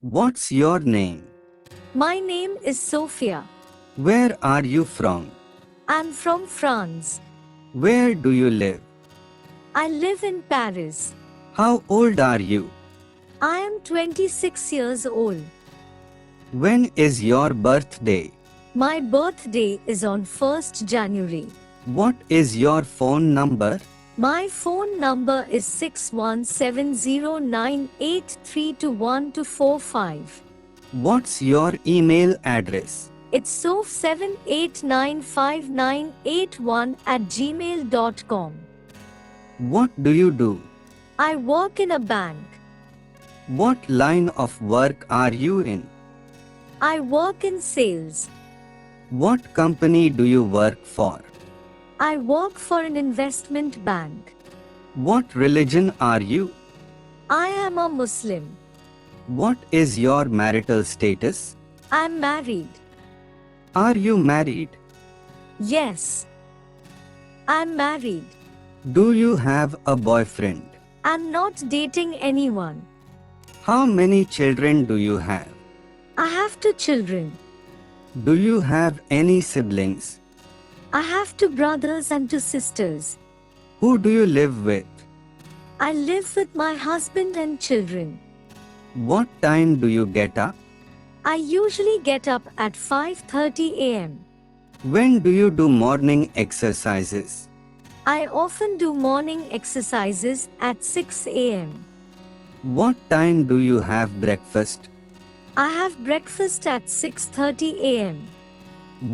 What's your name? My name is Sophia. Where are you from? I'm from France. Where do you live? I live in Paris. How old are you? I am 26 years old. When is your birthday? My birthday is on 1st January. What is your phone number? My phone number is 617098321245. What's your email address? It's soph7895981@gmail.com. What do you do? I work in a bank. What line of work are you in? I work in sales. What company do you work for? I work for an investment bank. What religion are you? I am a Muslim. What is your marital status? I'm married. Are you married? Yes. I'm married. Do you have a boyfriend? I'm not dating anyone. How many children do you have? I have 2 children. Do you have any siblings? I have 2 brothers and 2 sisters. Who do you live with? I live with my husband and children. What time do you get up? I usually get up at 5:30 a.m. When do you do morning exercises? I often do morning exercises at 6 a.m. What time do you have breakfast? I have breakfast at 6:30 a.m.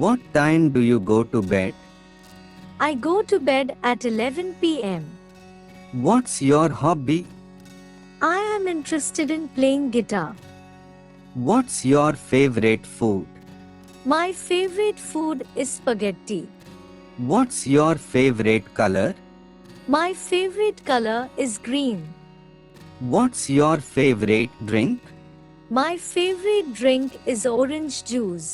What time do you go to bed? I go to bed at 11 p.m. What's your hobby? I am interested in playing guitar. What's your favorite food? My favorite food is spaghetti. What's your favorite color? My favorite color is green. What's your favorite drink? My favorite drink is orange juice.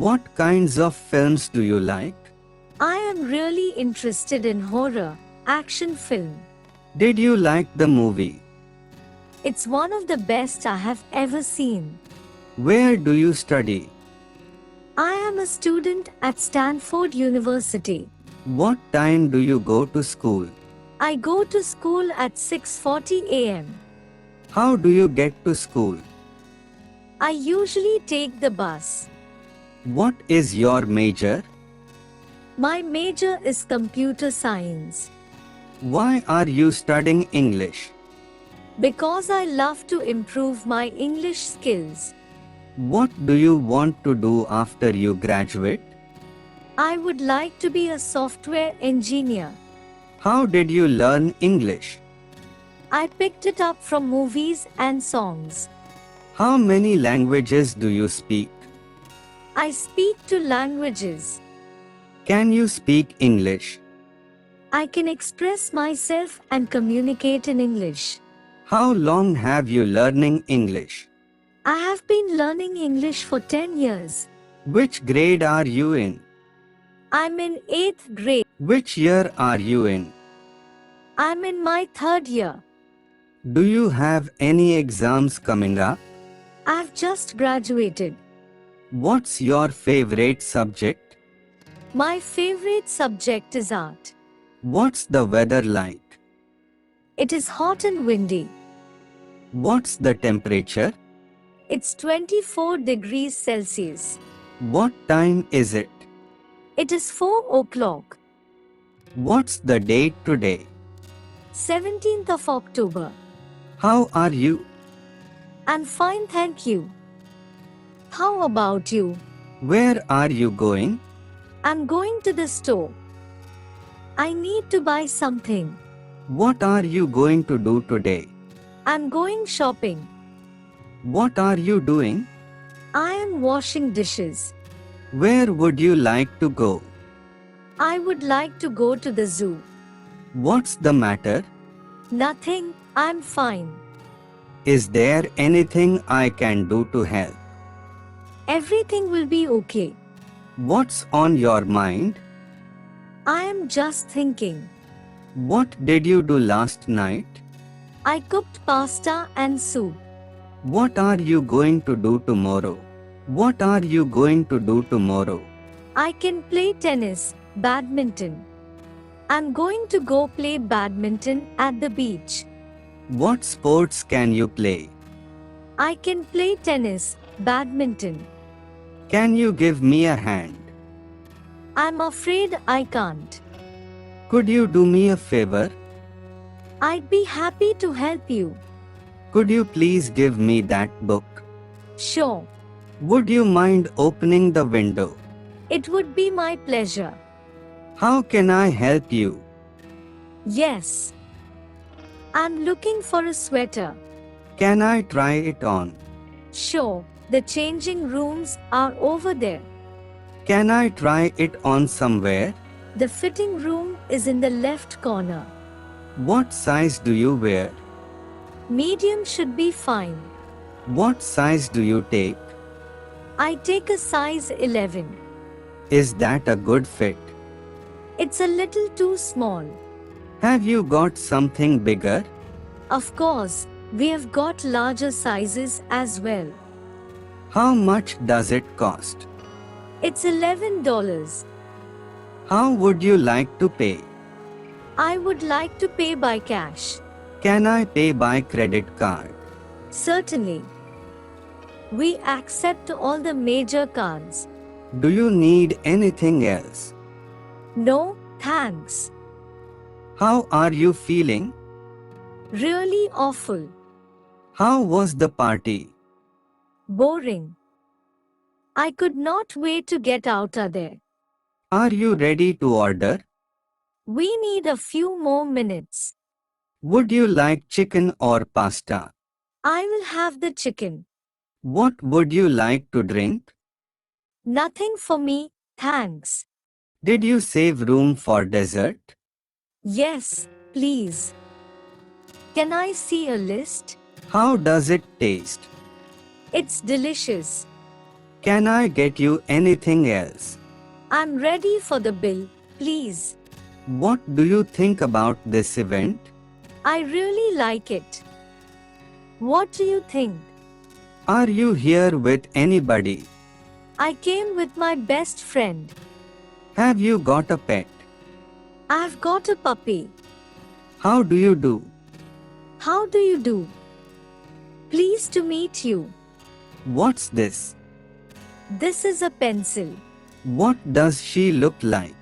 What kinds of films do you like? I am really interested in horror, action film. Did you like the movie? It's one of the best I have ever seen. Where do you study? I am a student at Stanford University. What time do you go to school? I go to school at 6:40 a.m. How do you get to school? I usually take the bus. What is your major? My major is computer science. Why are you studying English? Because I love to improve my English skills. What do you want to do after you graduate? I would like to be a software engineer. How did you learn English? I picked it up from movies and songs. How many languages do you speak? I speak 2 languages. Can you speak English? I can express myself and communicate in English. How long have you learning English? I have been learning English for 10 years. Which grade are you in? I'm in 8th grade. Which year are you in? I'm in my 3rd year. Do you have any exams coming up? I've just graduated. What's your favorite subject? My favorite subject is art. What's the weather like? It is hot and windy. What's the temperature? It's 24 degrees Celsius. What time is it? It is 4 o'clock. What's the date today? 17th of October. How are you? I'm fine, thank you. How about you? Where are you going? I'm going to the store. I need to buy something. What are you going to do today? I'm going shopping. What are you doing? I am washing dishes. Where would you like to go? I would like to go to the zoo. What's the matter? Nothing, I'm fine. Is there anything I can do to help? Everything will be okay. What's on your mind? I am just thinking. What did you do last night? I cooked pasta and soup. What are you going to do tomorrow? What are you going to do tomorrow? I can play tennis, badminton. I'm going to go play badminton at the beach. What sports can you play? I can play tennis, badminton. Can you give me a hand? I'm afraid I can't. Could you do me a favor? I'd be happy to help you. Could you please give me that book? Sure. Would you mind opening the window? It would be my pleasure. How can I help you? Yes. I'm looking for a sweater. Can I try it on? Sure, the changing rooms are over there. Can I try it on somewhere? The fitting room is in the left corner. What size do you wear? Medium should be fine. What size do you take? I take a size 11. Is that a good fit? It's a little too small. Have you got something bigger? Of course, we have got larger sizes as well. How much does it cost? It's $11. How would you like to pay? I would like to pay by cash. Can I pay by credit card? Certainly. We accept all the major cards. Do you need anything else? No, thanks. How are you feeling? Really awful. How was the party? Boring. I could not wait to get out of there. Are you ready to order? We need a few more minutes. Would you like chicken or pasta? I will have the chicken. What would you like to drink? Nothing for me, thanks. Did you save room for dessert? Yes, please. Can I see a list? How does it taste? It's delicious. Can I get you anything else? I'm ready for the bill, please. What do you think about this event? I really like it. What do you think? Are you here with anybody? I came with my best friend. Have you got a pet? I've got a puppy. How do you do? How do you do? Pleased to meet you. What's this? This is a pencil. What does she look like?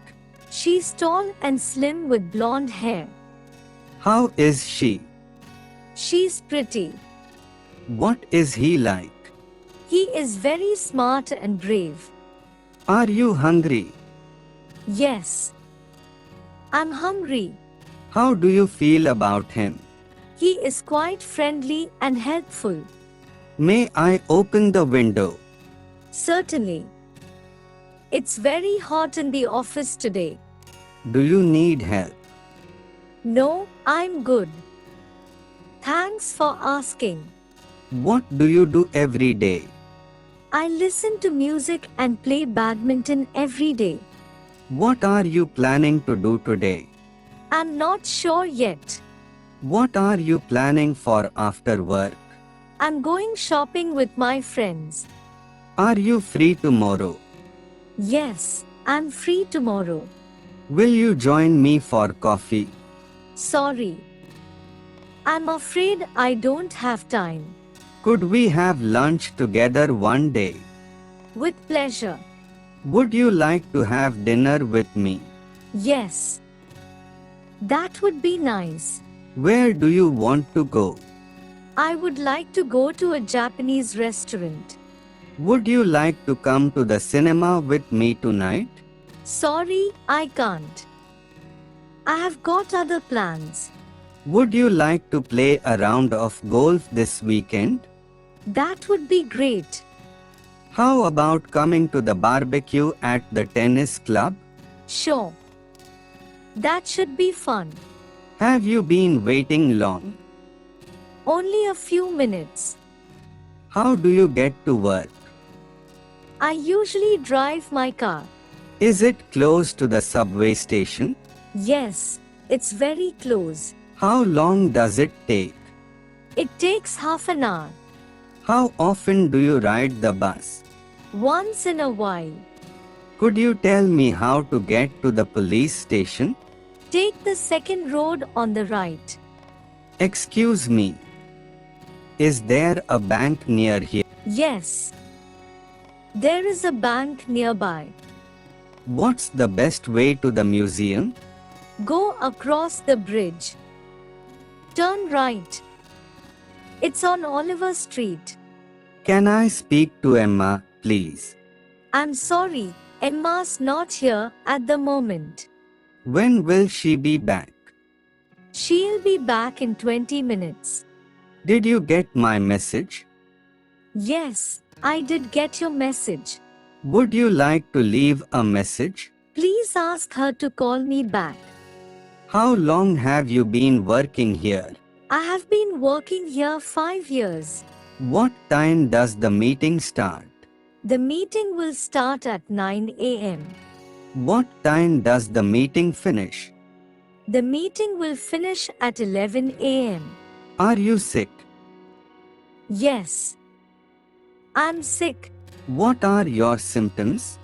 She's tall and slim with blonde hair. How is she? She's pretty. What is he like? He is very smart and brave. Are you hungry? Yes. I'm hungry. How do you feel about him? He is quite friendly and helpful. May I open the window? Certainly. It's very hot in the office today. Do you need help? No, I'm good. Thanks for asking. What do you do every day? I listen to music and play badminton every day. What are you planning to do today? I'm not sure yet. What are you planning for after work? I'm going shopping with my friends. Are you free tomorrow? Yes, I'm free tomorrow. Will you join me for coffee? Sorry. I'm afraid I don't have time. Could we have lunch together one day? With pleasure. Would you like to have dinner with me? Yes. That would be nice. Where do you want to go? I would like to go to a Japanese restaurant. Would you like to come to the cinema with me tonight? Sorry, I can't. I have got other plans. Would you like to play a round of golf this weekend? That would be great. How about coming to the barbecue at the tennis club? Sure. That should be fun. Have you been waiting long? Only a few minutes. How do you get to work? I usually drive my car. Is it close to the subway station? Yes, it's very close. How long does it take? It takes half an hour. How often do you ride the bus? Once in a while. Could you tell me how to get to the police station? Take the second road on the right. Excuse me. Is there a bank near here? Yes. There is a bank nearby. What's the best way to the museum? Go across the bridge. Turn right. It's on Oliver Street. Can I speak to Emma, please? I'm sorry, Emma's not here at the moment. When will she be back? She'll be back in 20 minutes. Did you get my message? Yes, I did get your message. Would you like to leave a message? Please ask her to call me back. How long have you been working here? I have been working here 5 years. What time does the meeting start? The meeting will start at 9 a.m. What time does the meeting finish? The meeting will finish at 11 a.m. Are you sick? Yes. I'm sick. What are your symptoms?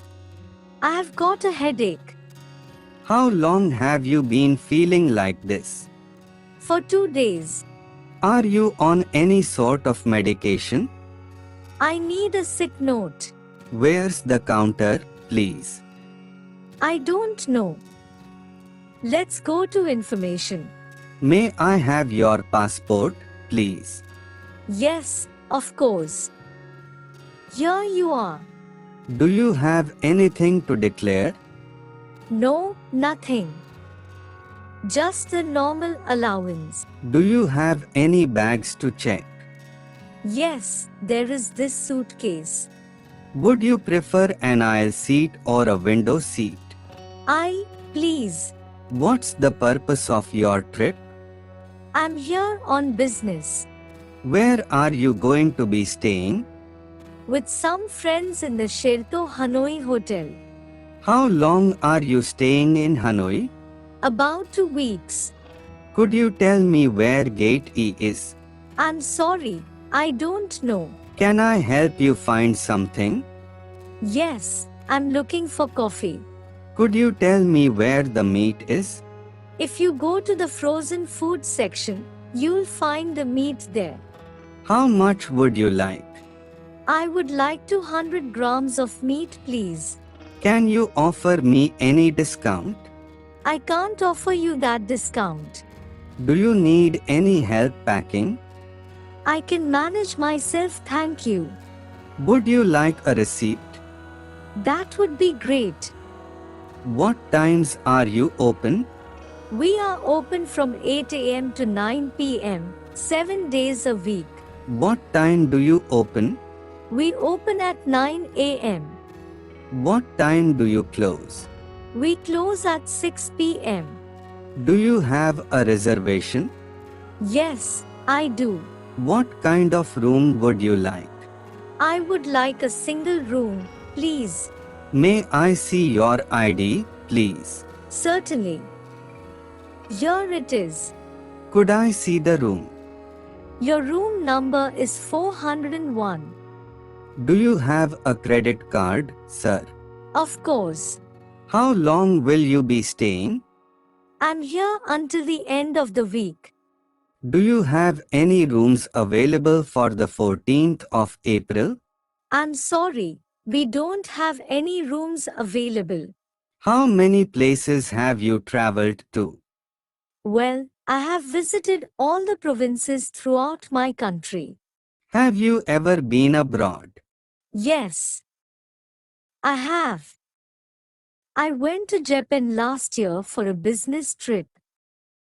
I have got a headache. How long have you been feeling like this? For 2 days. Are you on any sort of medication? I need a sick note. Where's the counter, please? I don't know. Let's go to information. May I have your passport, please? Yes, of course. Here you are. Do you have anything to declare? No, nothing. Just the normal allowance. Do you have any bags to check? Yes, there is this suitcase. Would you prefer an aisle seat or a window seat? Please. What's the purpose of your trip? I'm here on business. Where are you going to be staying? With some friends in the Sherto Hanoi Hotel. How long are you staying in Hanoi? About 2 weeks. Could you tell me where Gate E is? I'm sorry, I don't know. Can I help you find something? Yes, I'm looking for coffee. Could you tell me where the meat is? If you go to the frozen food section, you'll find the meat there. How much would you like? I would like 200 grams of meat, please. Can you offer me any discount? I can't offer you that discount. Do you need any help packing? I can manage myself, thank you. Would you like a receipt? That would be great. What times are you open? We are open from 8 a.m. to 9 p.m., 7 days a week. What time do you open? We open at 9 a.m. What time do you close? We close at 6 p.m. Do you have a reservation? Yes, I do. What kind of room would you like? I would like a single room, please. May I see your ID, please? Certainly. Here it is. Could I see the room? Your room number is 401. Do you have a credit card, sir? Of course. How long will you be staying? I'm here until the end of the week. Do you have any rooms available for the 14th of April? I'm sorry, we don't have any rooms available. How many places have you traveled to? Well, I have visited all the provinces throughout my country. Have you ever been abroad? Yes, I have. I went to Japan last year for a business trip.